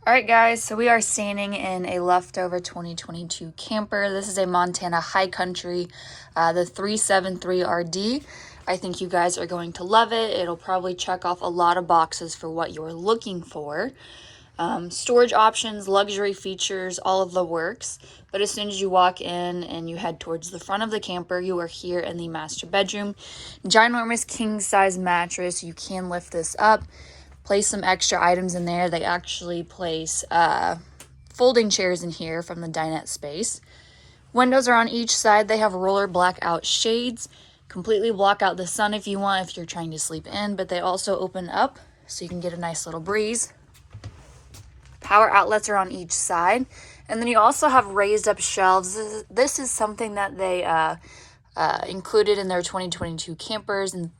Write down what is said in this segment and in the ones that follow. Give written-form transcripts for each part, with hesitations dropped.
All right, guys, so we are standing in a leftover 2022 camper. This is a Montana High Country, the 373RD. I think you guys are going to love it. It'll probably check off a lot of boxes for what you're looking for. Storage options, luxury features, all of the works. But as soon as you walk in and you head towards the front of the camper, you are here in the master bedroom. Ginormous king-size mattress. You can lift this up. Place some extra items in there. They actually place folding chairs in here from the dinette space. Windows are on each side. They have roller blackout shades. Completely block out the sun if you want, if you're trying to sleep in, but they also open up so you can get a nice little breeze. Power outlets are on each side. And then you also have raised up shelves. This is something that they included in their 2022 campers, and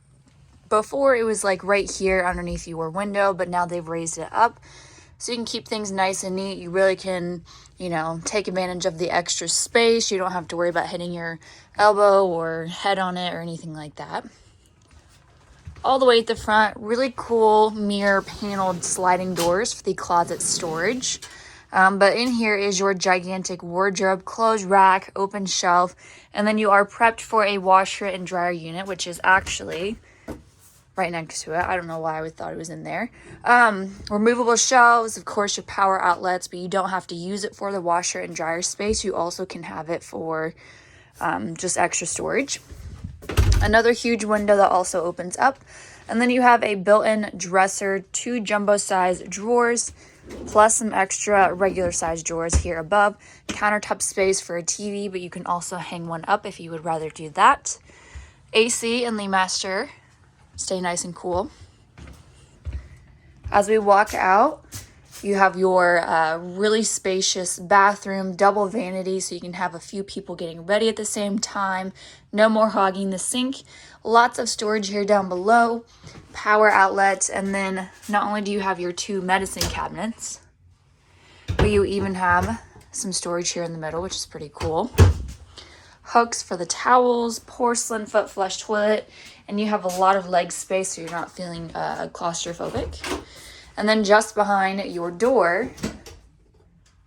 before it was like right here underneath your window, but now they've raised it up so you can keep things nice and neat. You really can, take advantage of the extra space. You don't have to worry about hitting your elbow or head on it or anything like that. All the way at the front, really cool mirror paneled sliding doors for the closet storage. But in here is your gigantic wardrobe, clothes rack, open shelf, and then you are prepped for a washer and dryer unit, which is actually right next to it. I don't know why I thought it was in there. Removable shelves, of course, your power outlets, but you don't have to use it for the washer and dryer space. You also can have it for just extra storage. Another huge window that also opens up. And then you have a built-in dresser, 2 jumbo-size drawers, plus some extra regular-size drawers here above. Countertop space for a TV, but you can also hang one up if you would rather do that. AC in the master. Stay nice and cool. As we walk out, you have your really spacious bathroom, double vanity, so you can have a few people getting ready at the same time. No more hogging the sink. Lots of storage here down below. Power outlets, and then not only do you have your 2 medicine cabinets, but you even have some storage here in the middle, which is pretty cool. Hooks for the towels, porcelain foot flush toilet, and you have a lot of leg space so you're not feeling claustrophobic. And then just behind your door,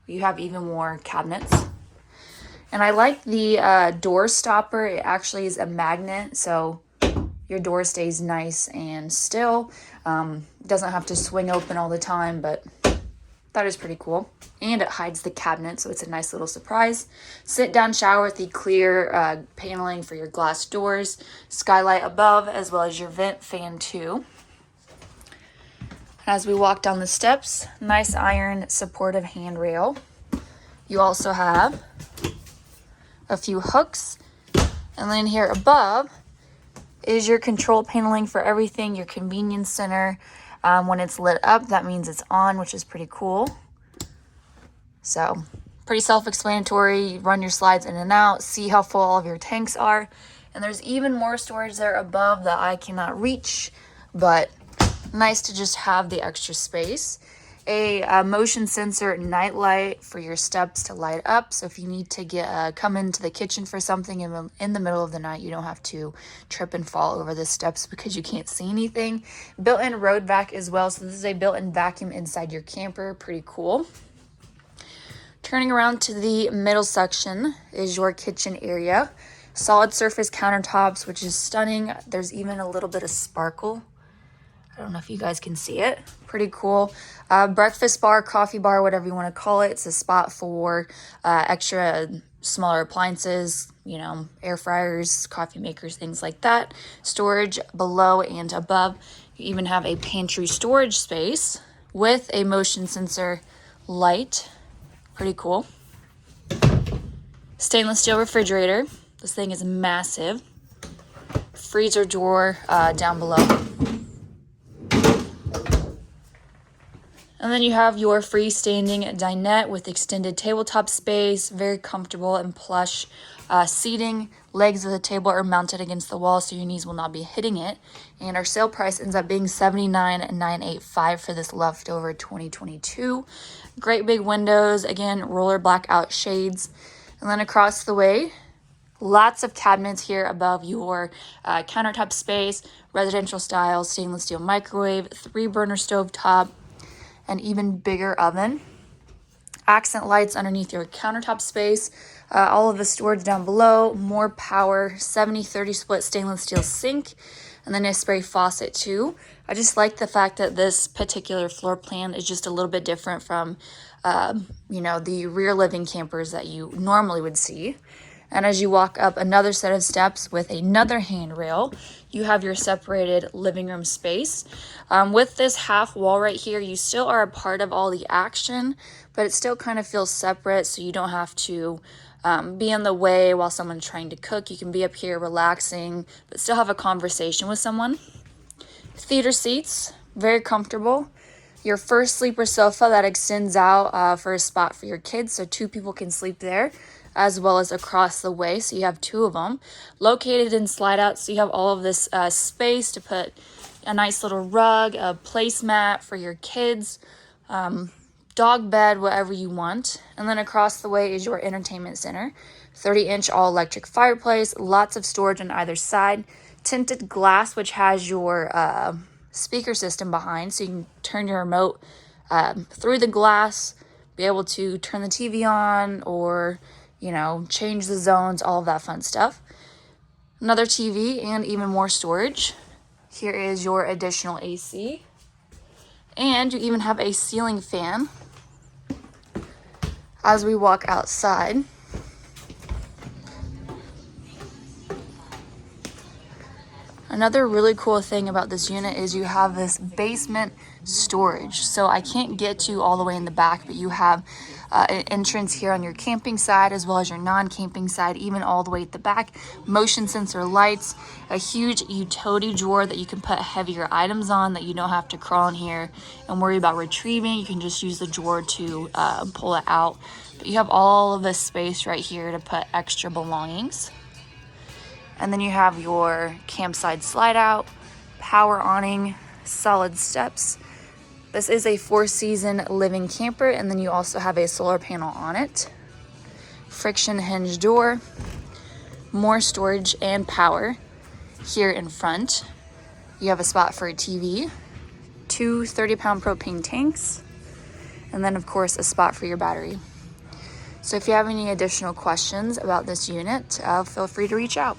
you have even more cabinets. And I like the door stopper. It actually is a magnet, so your door stays nice and still. Doesn't have to swing open all the time, but that is pretty cool. And it hides the cabinet, so it's a nice little surprise. Sit-down shower with the clear paneling for your glass doors. Skylight above, as well as your vent fan too. As we walk down the steps, nice iron supportive handrail. You also have a few hooks. And then here above is your control paneling for everything, your convenience center. When it's lit up, that means it's on, which is pretty cool. So, pretty self-explanatory. You run your slides in and out, see how full all of your tanks are. And there's even more storage there above that I cannot reach, but nice to just have the extra space. A motion sensor night light for your steps to light up. So if you need to come into the kitchen for something in the middle of the night, you don't have to trip and fall over the steps because you can't see anything. Built-in road vac as well. So this is a built-in vacuum inside your camper. Pretty cool. Turning around to the middle section is your kitchen area. Solid surface countertops, which is stunning. There's even a little bit of sparkle. I don't know if you guys can see it. Pretty cool. Breakfast bar, coffee bar, whatever you want to call it. It's a spot for extra smaller appliances, air fryers, coffee makers, things like that. Storage below and above. You even have a pantry storage space with a motion sensor light. Pretty cool. Stainless steel refrigerator. This thing is massive. Freezer drawer down below. And then you have your freestanding dinette with extended tabletop space, very comfortable and plush seating. Legs of the table are mounted against the wall so your knees will not be hitting it. And our sale price ends up being $79,985 for this leftover 2022. Great big windows, again, roller blackout shades. And then across the way, lots of cabinets here above your countertop space, residential style stainless steel microwave, 3-burner stove top, an even bigger oven. Accent lights underneath your countertop space, all of the storage down below, more power, 70-30 split stainless steel sink, and then a spray faucet too. I just like the fact that this particular floor plan is just a little bit different from, the rear living campers that you normally would see. And as you walk up another set of steps with another handrail, you have your separated living room space. With this half wall right here, you still are a part of all the action, but it still kind of feels separate, so you don't have to be in the way while someone's trying to cook. You can be up here relaxing, but still have a conversation with someone. Theater seats, very comfortable. Your first sleeper sofa that extends out for a spot for your kids, so 2 people can sleep there, as well as across the way, so you have 2 of them. Located in slide out, so you have all of this space to put a nice little rug, a placemat for your kids, dog bed, whatever you want. And then across the way is your entertainment center. 30-inch all-electric fireplace, lots of storage on either side. Tinted glass, which has your speaker system behind, so you can turn your remote through the glass, be able to turn the TV on or, change the zones, all of that fun stuff. Another TV and even more storage. Here is your additional AC. And you even have a ceiling fan. As we walk outside, another really cool thing about this unit is you have this basement storage. So I can't get to all the way in the back, but you have an entrance here on your camping side as well as your non-camping side, even all the way at the back. Motion sensor lights, a huge utility drawer that you can put heavier items on that you don't have to crawl in here and worry about retrieving. You can just use the drawer to pull it out. But you have all of this space right here to put extra belongings. And then you have your campsite slide out, power awning, solid steps. This is a 4-season living camper, and then you also have a solar panel on it. Friction hinge door, more storage and power here in front. You have a spot for a TV, 2 30-pound propane tanks, and then of course a spot for your battery. So if you have any additional questions about this unit, feel free to reach out.